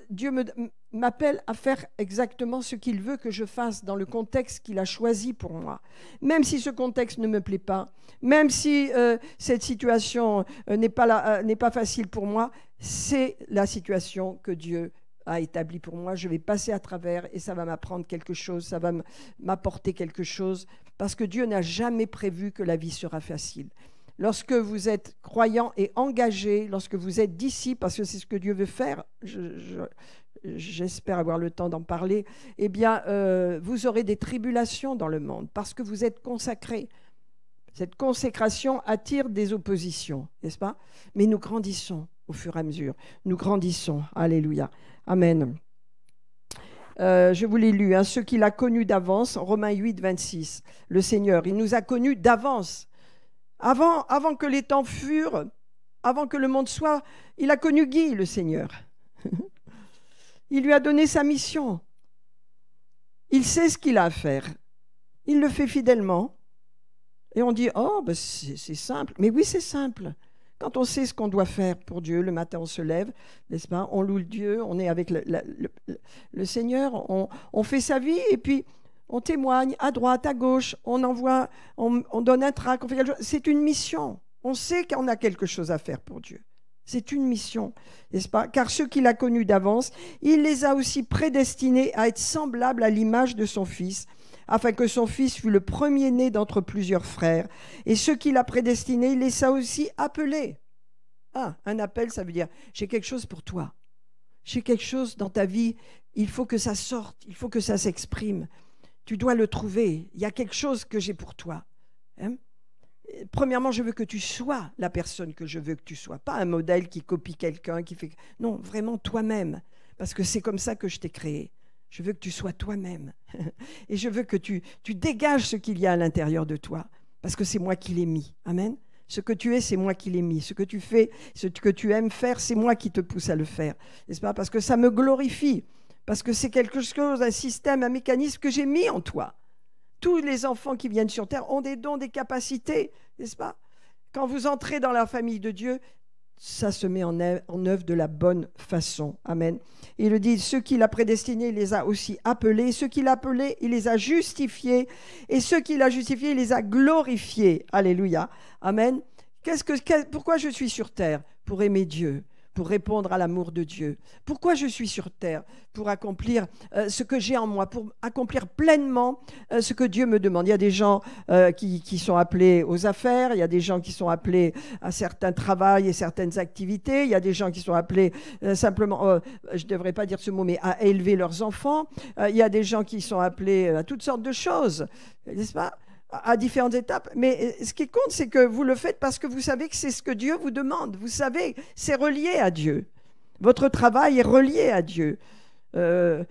Dieu m'appelle à faire exactement ce qu'il veut que je fasse dans le contexte qu'il a choisi pour moi. Même si ce contexte ne me plaît pas, même si cette situation n'est pas facile pour moi, c'est la situation que Dieu a établie pour moi. Je vais passer à travers et ça va m'apprendre quelque chose, ça va m'apporter quelque chose, parce que Dieu n'a jamais prévu que la vie sera facile. Lorsque vous êtes croyant et engagé, lorsque vous êtes disciple, parce que c'est ce que Dieu veut faire, j'espère avoir le temps d'en parler, eh bien, vous aurez des tribulations dans le monde, parce que vous êtes consacrés. Cette consécration attire des oppositions, n'est-ce pas? Mais nous grandissons au fur et à mesure. Nous grandissons. Alléluia. Amen. Je vous l'ai lu, hein, ceux qu'il a connus d'avance, Romains 8, 26. Le Seigneur, il nous a connus d'avance. Avant que les temps furent, avant que le monde soit, il a connu Guy, le Seigneur. Il lui a donné sa mission. Il sait ce qu'il a à faire. Il le fait fidèlement. Et on dit, oh, ben c'est simple. Mais oui, c'est simple. Quand on sait ce qu'on doit faire pour Dieu, le matin on se lève, n'est-ce pas? On loue Dieu, on est avec le Seigneur, on fait sa vie et puis on témoigne à droite, à gauche, on envoie, on donne un tract, on fait quelque chose. C'est une mission. On sait qu'on a quelque chose à faire pour Dieu. C'est une mission, n'est-ce pas? Car ceux qu'il a connus d'avance, il les a aussi prédestinés à être semblables à l'image de son Fils, afin que son Fils fût le premier-né d'entre plusieurs frères. Et ceux qu'il a prédestinés, il les a aussi appelés. Ah, un appel, ça veut dire, j'ai quelque chose pour toi. J'ai quelque chose dans ta vie, il faut que ça sorte, il faut que ça s'exprime. Tu dois le trouver, il y a quelque chose que j'ai pour toi. Hein? Premièrement, je veux que tu sois la personne que je veux que tu sois. Pas un modèle qui copie quelqu'un, qui fait... Non, vraiment toi-même, parce que c'est comme ça que je t'ai créé. Je veux que tu sois toi-même. Et je veux que tu dégages ce qu'il y a à l'intérieur de toi, parce que c'est moi qui l'ai mis. Amen. Ce que tu es, c'est moi qui l'ai mis. Ce que tu fais, ce que tu aimes faire, c'est moi qui te pousse à le faire. N'est-ce pas? Parce que ça me glorifie. Parce que c'est quelque chose, un système, un mécanisme que j'ai mis en toi. Tous les enfants qui viennent sur Terre ont des dons, des capacités. N'est-ce pas? Quand vous entrez dans la famille de Dieu, ça se met en œuvre de la bonne façon. Amen. Il le dit, ceux qu'il a prédestinés, il les a aussi appelés. Ceux qu'il a appelés, il les a justifiés. Et ceux qu'il a justifiés, il les a glorifiés. Alléluia. Amen. Pourquoi je suis sur terre? Pour aimer Dieu, pour répondre à l'amour de Dieu. Pourquoi je suis sur terre? Pour accomplir ce que j'ai en moi, pour accomplir pleinement ce que Dieu me demande. Il y a des gens qui sont appelés aux affaires, il y a des gens qui sont appelés à certains travails et certaines activités, il y a des gens qui sont appelés simplement, je ne devrais pas dire ce mot, mais à élever leurs enfants. Il y a des gens qui sont appelés à toutes sortes de choses, n'est-ce pas? À différentes étapes, mais ce qui compte, c'est que vous le faites parce que vous savez que c'est ce que Dieu vous demande. Vous savez, c'est relié à Dieu. Votre travail est relié à Dieu. Votre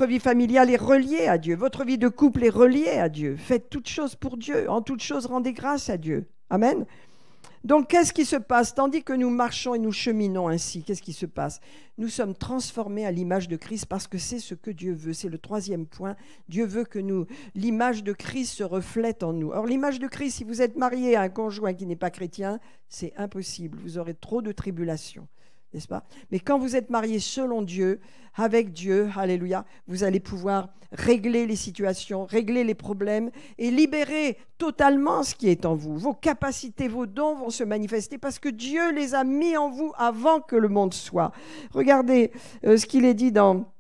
vie familiale est reliée à Dieu. Votre vie de couple est reliée à Dieu. Faites toutes choses pour Dieu. En toutes choses, rendez grâce à Dieu. Amen. Donc, qu'est-ce qui se passe? Tandis que nous marchons et nous cheminons ainsi, qu'est-ce qui se passe? Nous sommes transformés à l'image de Christ parce que c'est ce que Dieu veut. C'est le troisième point. Dieu veut que l'image de Christ se reflète en nous. Or, l'image de Christ, si vous êtes marié à un conjoint qui n'est pas chrétien, c'est impossible. Vous aurez trop de tribulations. N'est-ce pas? Mais quand vous êtes marié selon Dieu, avec Dieu, alléluia, vous allez pouvoir régler les situations, régler les problèmes et libérer totalement ce qui est en vous. Vos capacités, vos dons vont se manifester parce que Dieu les a mis en vous avant que le monde soit. Regardez ce qu'il est dit dans...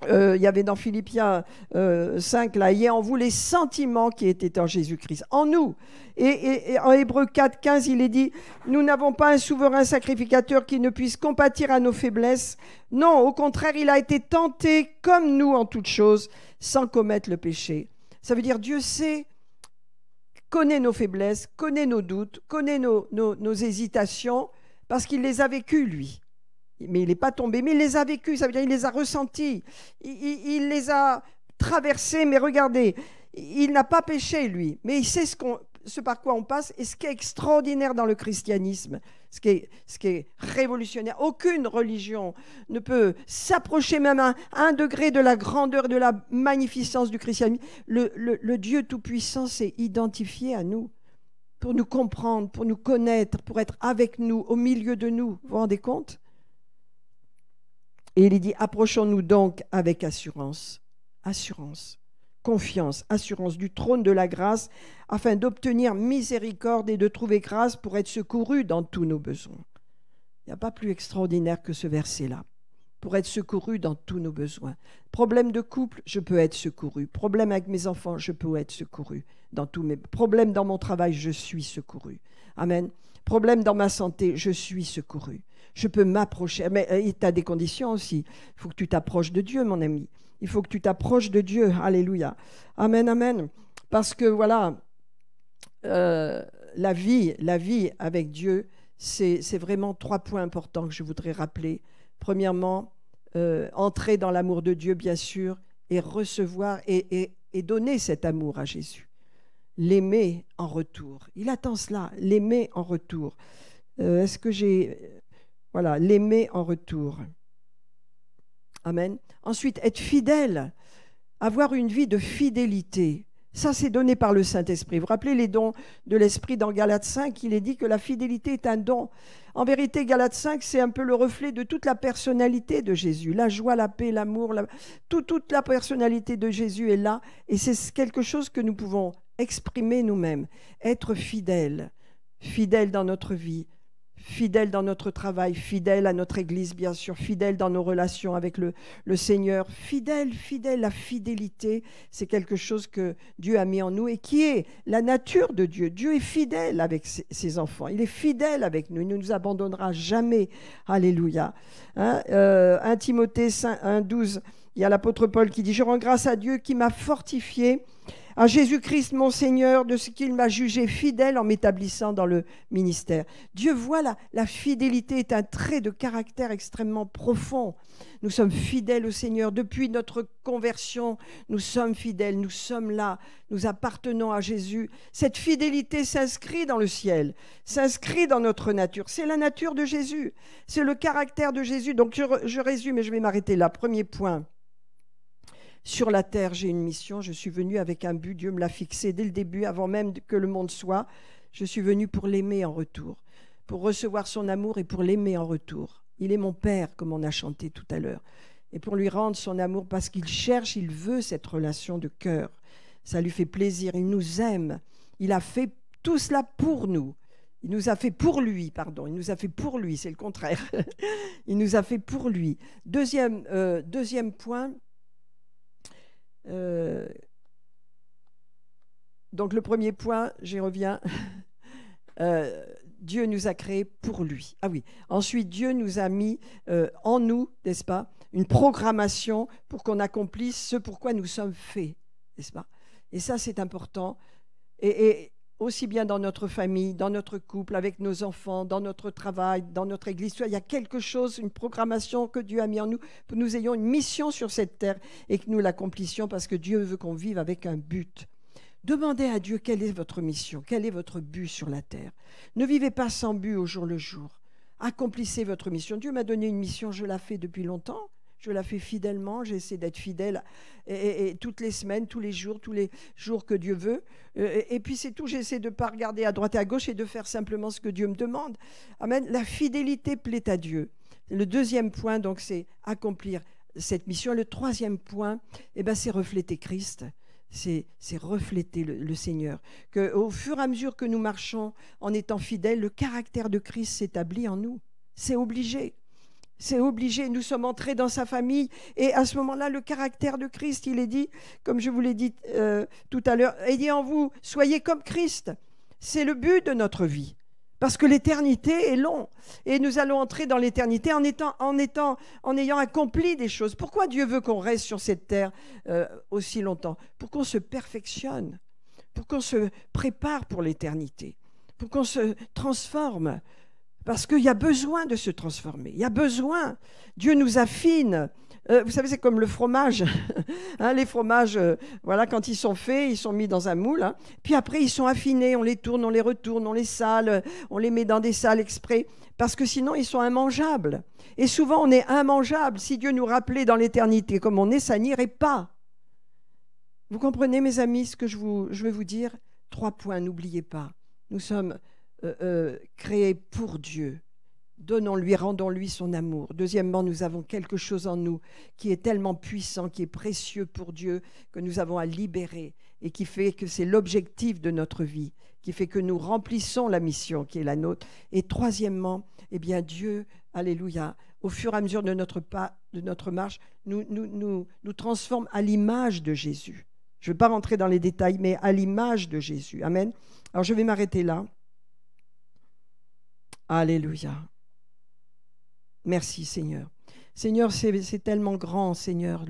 il y avait dans Philippiens 5, là, ayez en vous les sentiments qui étaient en Jésus-Christ, en nous. Et en Hébreux 4, 15, il est dit, nous n'avons pas un souverain sacrificateur qui ne puisse compatir à nos faiblesses. Non, au contraire, il a été tenté comme nous en toutes choses, sans commettre le péché. Ça veut dire Dieu connaît nos faiblesses, connaît nos doutes, connaît nos hésitations, parce qu'il les a vécues, lui. Mais il n'est pas tombé, mais il les a vécus, ça veut dire il les a ressentis, il les a traversés, mais regardez, il n'a pas péché lui, mais il sait ce par quoi on passe, et ce qui est extraordinaire dans le christianisme, ce qui est révolutionnaire, aucune religion ne peut s'approcher même à un degré de la grandeur et de la magnificence du christianisme. Le Dieu Tout-Puissant s'est identifié à nous, pour nous comprendre, pour nous connaître, pour être avec nous, au milieu de nous, vous vous rendez compte? Et il dit, approchons-nous donc avec assurance, confiance, assurance du trône de la grâce, afin d'obtenir miséricorde et de trouver grâce pour être secourus dans tous nos besoins. Il n'y a pas plus extraordinaire que ce verset-là. Pour être secouru dans tous nos besoins. Problème de couple, je peux être secouru. Problème avec mes enfants, je peux être secouru. Dans tous mes problèmes dans mon travail, je suis secouru. Amen. Problème dans ma santé, je suis secouru. Je peux m'approcher. Mais tu as des conditions aussi. Il faut que tu t'approches de Dieu, mon ami. Il faut que tu t'approches de Dieu. Alléluia. Amen, amen. Parce que voilà, la vie avec Dieu, c'est vraiment 3 points importants que je voudrais rappeler. Premièrement, entrer dans l'amour de Dieu, bien sûr, et recevoir et donner cet amour à Jésus. L'aimer en retour. Il attend cela, l'aimer en retour. Voilà, l'aimer en retour. Amen. Ensuite, être fidèle, avoir une vie de fidélité. Ça, c'est donné par le Saint-Esprit. Vous vous rappelez les dons de l'Esprit dans Galates 5, il est dit que la fidélité est un don. En vérité, Galates 5, c'est un peu le reflet de toute la personnalité de Jésus. La joie, la paix, l'amour, toute la personnalité de Jésus est là. Et c'est quelque chose que nous pouvons exprimer nous-mêmes. Être fidèle dans notre vie. fidèles dans notre travail, fidèles à notre Église, bien sûr, fidèles dans nos relations avec le Seigneur, fidèles, la fidélité, c'est quelque chose que Dieu a mis en nous et qui est la nature de Dieu. Dieu est fidèle avec ses enfants, il est fidèle avec nous, il ne nous abandonnera jamais. Alléluia. 1 Timothée 1,12, il y a l'apôtre Paul qui dit « Je rends grâce à Dieu qui m'a fortifié, à Jésus-Christ mon Seigneur, de ce qu'il m'a jugé fidèle en m'établissant dans le ministère. » Dieu voit la fidélité est un trait de caractère extrêmement profond. Nous sommes fidèles au Seigneur. Depuis notre conversion, nous sommes fidèles, nous sommes là, nous appartenons à Jésus. Cette fidélité s'inscrit dans le ciel, s'inscrit dans notre nature. C'est la nature de Jésus, c'est le caractère de Jésus. Donc je résume et je vais m'arrêter là. Premier point. Sur la terre, j'ai une mission, je suis venu avec un but, Dieu me l'a fixé dès le début, avant même que le monde soit. Je suis venu pour l'aimer en retour, pour recevoir son amour et pour l'aimer en retour. Il est mon Père, comme on a chanté tout à l'heure, et pour lui rendre son amour parce qu'il cherche, il veut cette relation de cœur. Ça lui fait plaisir, il nous aime, il a fait tout cela pour nous. Il nous a fait pour lui, pardon, il nous a fait pour lui, c'est le contraire. Il nous a fait pour lui. Deuxième point. Donc le premier point, j'y reviens, Dieu nous a créés pour lui. Ah oui, ensuite Dieu nous a mis en nous, n'est-ce pas, une programmation pour qu'on accomplisse ce pourquoi nous sommes faits, n'est-ce pas? Et ça c'est important, et aussi bien dans notre famille, dans notre couple, avec nos enfants, dans notre travail, dans notre église. Il y a quelque chose, une programmation que Dieu a mis en nous pour que nous ayons une mission sur cette terre et que nous l'accomplissions parce que Dieu veut qu'on vive avec un but. Demandez à Dieu quelle est votre mission, quel est votre but sur la terre. Ne vivez pas sans but au jour le jour. Accomplissez votre mission. Dieu m'a donné une mission, je la fais depuis longtemps. Je la fais fidèlement, j'essaie d'être fidèle et toutes les semaines, tous les jours que Dieu veut. Et puis c'est tout, j'essaie de ne pas regarder à droite et à gauche et de faire simplement ce que Dieu me demande. Amen. La fidélité plaît à Dieu. Le deuxième point, donc, c'est accomplir cette mission. Le troisième point, c'est refléter Christ. C'est refléter le Seigneur. Au fur et à mesure que nous marchons en étant fidèles, le caractère de Christ s'établit en nous. C'est obligé. C'est obligé, nous sommes entrés dans sa famille et à ce moment-là, le caractère de Christ, il est dit, comme je vous l'ai dit tout à l'heure, ayez en vous, soyez comme Christ. C'est le but de notre vie parce que l'éternité est longue et nous allons entrer dans l'éternité en ayant accompli des choses. Pourquoi Dieu veut qu'on reste sur cette terre aussi longtemps? Pour qu'on se perfectionne, pour qu'on se prépare pour l'éternité, pour qu'on se transforme. Parce qu'il y a besoin de se transformer. Il y a besoin. Dieu nous affine. Vous savez, c'est comme le fromage. Hein, les fromages, voilà, quand ils sont faits, ils sont mis dans un moule. Hein. Puis après, ils sont affinés. On les tourne, on les retourne, on les sale, on les met dans des salles exprès. Parce que sinon, ils sont immangeables. Et souvent, on est immangeable. Si Dieu nous rappelait dans l'éternité comme on est, ça n'irait pas. Vous comprenez, mes amis, ce que je vais vous dire? 3 points, n'oubliez pas. Nous sommes créés pour Dieu. Donnons-lui, rendons-lui son amour. Deuxièmement, nous avons quelque chose en nous qui est tellement puissant, qui est précieux pour Dieu, que nous avons à libérer et qui fait que c'est l'objectif de notre vie, qui fait que nous remplissons la mission qui est la nôtre. Et troisièmement, Dieu, alléluia, au fur et à mesure de notre marche, nous transforme à l'image de Jésus. Je ne vais pas rentrer dans les détails, mais à l'image de Jésus. Amen. Alors, je vais m'arrêter là. Alléluia. Merci Seigneur. Seigneur, c'est tellement grand, Seigneur,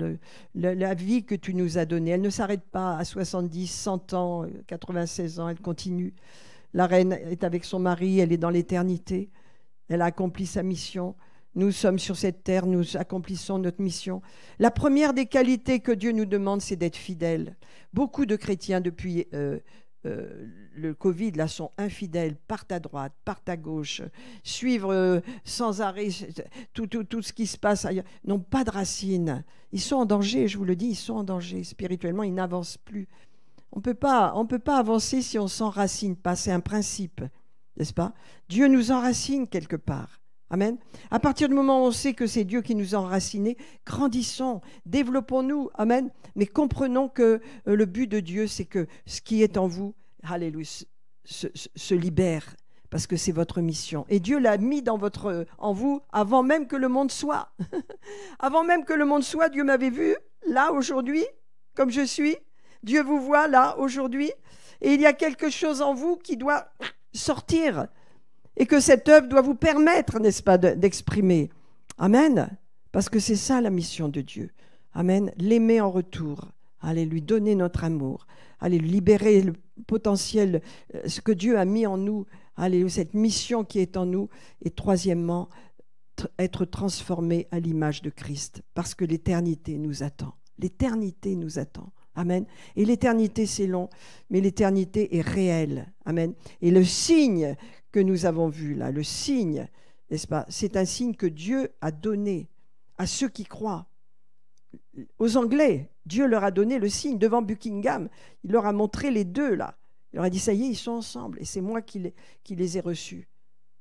la vie que tu nous as donnée. Elle ne s'arrête pas à 70, 100 ans, 96 ans, elle continue. La reine est avec son mari, elle est dans l'éternité. Elle a accompli sa mission. Nous sommes sur cette terre, nous accomplissons notre mission. La première des qualités que Dieu nous demande, c'est d'être fidèles. Beaucoup de chrétiens, depuis le Covid, là, sont infidèles, partent à droite, partent à gauche, suivent sans arrêt tout ce qui se passe ailleurs, n'ont pas de racines. Ils sont en danger, je vous le dis, ils sont en danger. Spirituellement, ils n'avancent plus. On peut pas avancer si on ne s'enracine pas, c'est un principe, n'est-ce pas? Dieu nous enracine quelque part. Amen. À partir du moment où on sait que c'est Dieu qui nous a enracinés, grandissons, développons-nous. Amen. Mais comprenons que le but de Dieu, c'est que ce qui est en vous, alléluia, se libère parce que c'est votre mission. Et Dieu l'a mis en vous avant même que le monde soit. Avant même que le monde soit, Dieu m'avait vu là aujourd'hui, comme je suis. Dieu vous voit là aujourd'hui. Et il y a quelque chose en vous qui doit sortir. Et que cette œuvre doit vous permettre, n'est-ce pas, d'exprimer. Amen. Parce que c'est ça la mission de Dieu. Amen. L'aimer en retour. Allez lui donner notre amour. Allez libérer le potentiel, ce que Dieu a mis en nous. Allez, cette mission qui est en nous. Et troisièmement, être transformé à l'image de Christ. Parce que l'éternité nous attend. L'éternité nous attend. Amen. Et l'éternité, c'est long, mais l'éternité est réelle. Amen. Et le signe que nous avons vu là, le signe, n'est-ce pas, c'est un signe que Dieu a donné à ceux qui croient. Aux Anglais, Dieu leur a donné le signe devant Buckingham. Il leur a montré les deux là. Il leur a dit, ça y est, ils sont ensemble. Et c'est moi qui les ai reçus.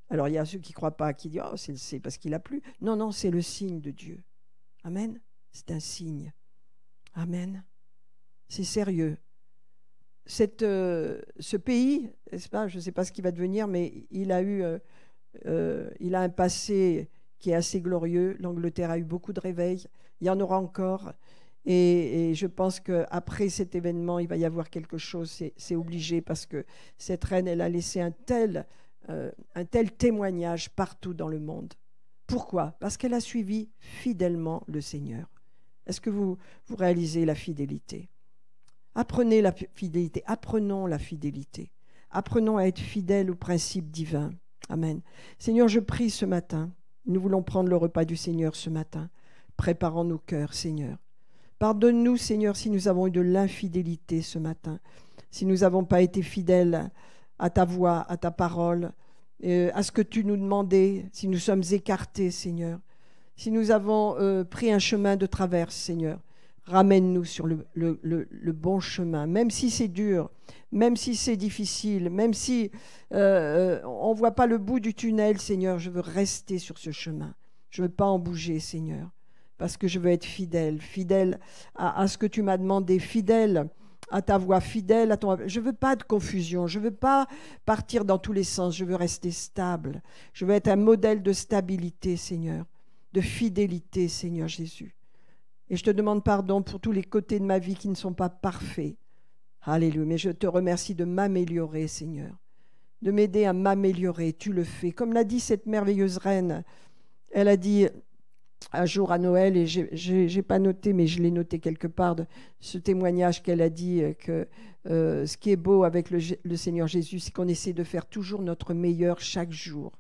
Alors il y a ceux qui ne croient pas, qui disent, oh, c'est parce qu'il a plu. Non, non, c'est le signe de Dieu. Amen. C'est un signe. Amen. C'est sérieux. Ce pays, n'est-ce pas, je ne sais pas ce qu'il va devenir, mais il a un passé qui est assez glorieux. L'Angleterre a eu beaucoup de réveils. Il y en aura encore. Et je pense qu'après cet événement, il va y avoir quelque chose. C'est obligé parce que cette reine, elle a laissé un tel témoignage partout dans le monde. Pourquoi? Parce qu'elle a suivi fidèlement le Seigneur. Est-ce que vous réalisez la fidélité? Apprenez la fidélité, apprenons la fidélité. Apprenons à être fidèles aux principes divins. Amen. Seigneur, je prie ce matin. Nous voulons prendre le repas du Seigneur ce matin. Préparons nos cœurs, Seigneur. Pardonne-nous, Seigneur, si nous avons eu de l'infidélité ce matin, si nous n'avons pas été fidèles à ta voix, à ta parole, à ce que tu nous demandais, si nous sommes écartés, Seigneur, si nous avons pris un chemin de traverse, Seigneur. Ramène-nous sur le bon chemin, même si c'est dur, même si c'est difficile, même si on ne voit pas le bout du tunnel, Seigneur, je veux rester sur ce chemin. Je ne veux pas en bouger, Seigneur, parce que je veux être fidèle, fidèle à ce que tu m'as demandé, fidèle à ta voix, fidèle à ton... Je ne veux pas de confusion, je ne veux pas partir dans tous les sens, je veux rester stable. Je veux être un modèle de stabilité, Seigneur, de fidélité, Seigneur Jésus. Et je te demande pardon pour tous les côtés de ma vie qui ne sont pas parfaits. Alléluia. Mais je te remercie de m'améliorer, Seigneur. De m'aider à m'améliorer. Tu le fais. Comme l'a dit cette merveilleuse reine, elle a dit un jour à Noël, et je n'ai pas noté, mais je l'ai noté quelque part, de ce témoignage qu'elle a dit que ce qui est beau avec le Seigneur Jésus, c'est qu'on essaie de faire toujours notre meilleur chaque jour.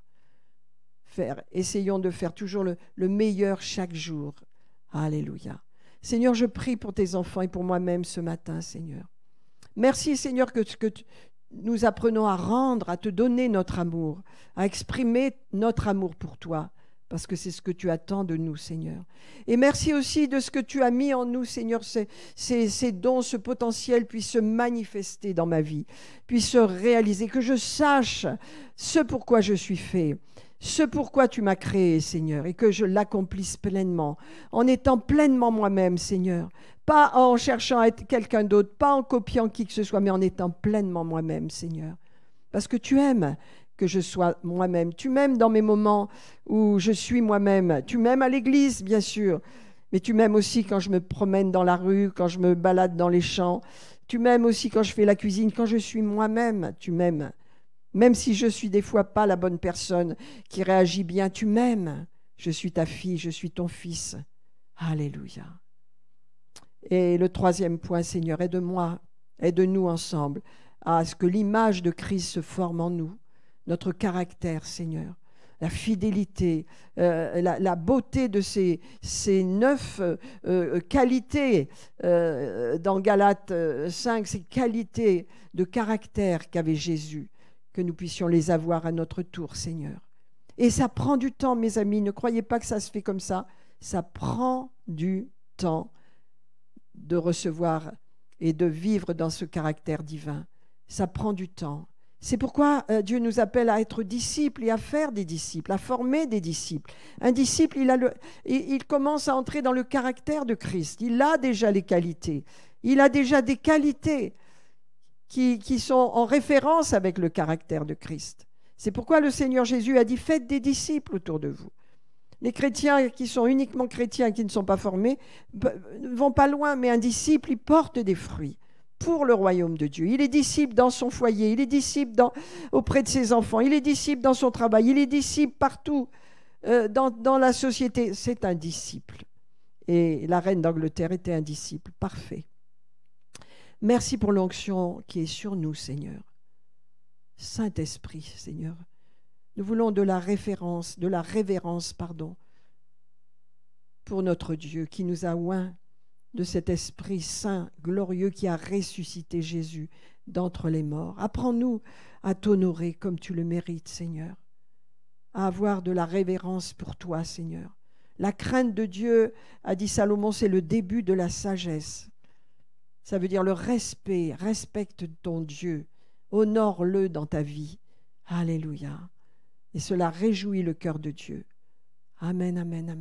Essayons de faire toujours le meilleur chaque jour. Alléluia. Seigneur, je prie pour tes enfants et pour moi-même ce matin, Seigneur. Merci, Seigneur, que nous apprenons à rendre, à te donner notre amour, à exprimer notre amour pour toi, parce que c'est ce que tu attends de nous, Seigneur. Et merci aussi de ce que tu as mis en nous, Seigneur, ces dons, ce potentiel puisse se manifester dans ma vie, puisse se réaliser, que je sache ce pourquoi je suis fait, ce pourquoi tu m'as créé, Seigneur, et que je l'accomplisse pleinement, en étant pleinement moi-même, Seigneur, pas en cherchant à être quelqu'un d'autre, pas en copiant qui que ce soit, mais en étant pleinement moi-même, Seigneur. Parce que tu aimes que je sois moi-même. Tu m'aimes dans mes moments où je suis moi-même. Tu m'aimes à l'église, bien sûr, mais tu m'aimes aussi quand je me promène dans la rue, quand je me balade dans les champs. Tu m'aimes aussi quand je fais la cuisine, quand je suis moi-même. Tu m'aimes. Même si je suis des fois pas la bonne personne qui réagit bien, tu m'aimes. Je suis ta fille, je suis ton fils. Alléluia. Et le troisième point, Seigneur, aide-moi, aide-nous ensemble à ce que l'image de Christ se forme en nous, notre caractère, Seigneur, la fidélité, la beauté de ces 9 qualités dans Galates 5, ces qualités de caractère qu'avait Jésus, que nous puissions les avoir à notre tour, Seigneur. Et ça prend du temps, mes amis, ne croyez pas que ça se fait comme ça. Ça prend du temps de recevoir et de vivre dans ce caractère divin. Ça prend du temps. C'est pourquoi Dieu nous appelle à être disciples et à faire des disciples, à former des disciples. Un disciple, il commence à entrer dans le caractère de Christ. Il a déjà les qualités. Il a déjà des qualités qui sont en référence avec le caractère de Christ. C'est pourquoi le Seigneur Jésus a dit « Faites des disciples autour de vous ». Les chrétiens qui sont uniquement chrétiens, qui ne sont pas formés, ne vont pas loin, mais un disciple, il porte des fruits pour le royaume de Dieu. Il est disciple dans son foyer, il est disciple auprès de ses enfants, il est disciple dans son travail, il est disciple partout dans la société. C'est un disciple. Et la reine d'Angleterre était un disciple parfait. Merci pour l'onction qui est sur nous, Seigneur. Saint-Esprit, Seigneur, nous voulons de la révérence, pour notre Dieu qui nous a oints de cet Esprit Saint, glorieux, qui a ressuscité Jésus d'entre les morts. Apprends-nous à t'honorer comme tu le mérites, Seigneur, à avoir de la révérence pour toi, Seigneur. La crainte de Dieu, a dit Salomon, c'est le début de la sagesse. Ça veut dire le respect, respecte ton Dieu, honore-le dans ta vie. Alléluia. Et cela réjouit le cœur de Dieu. Amen, amen, amen.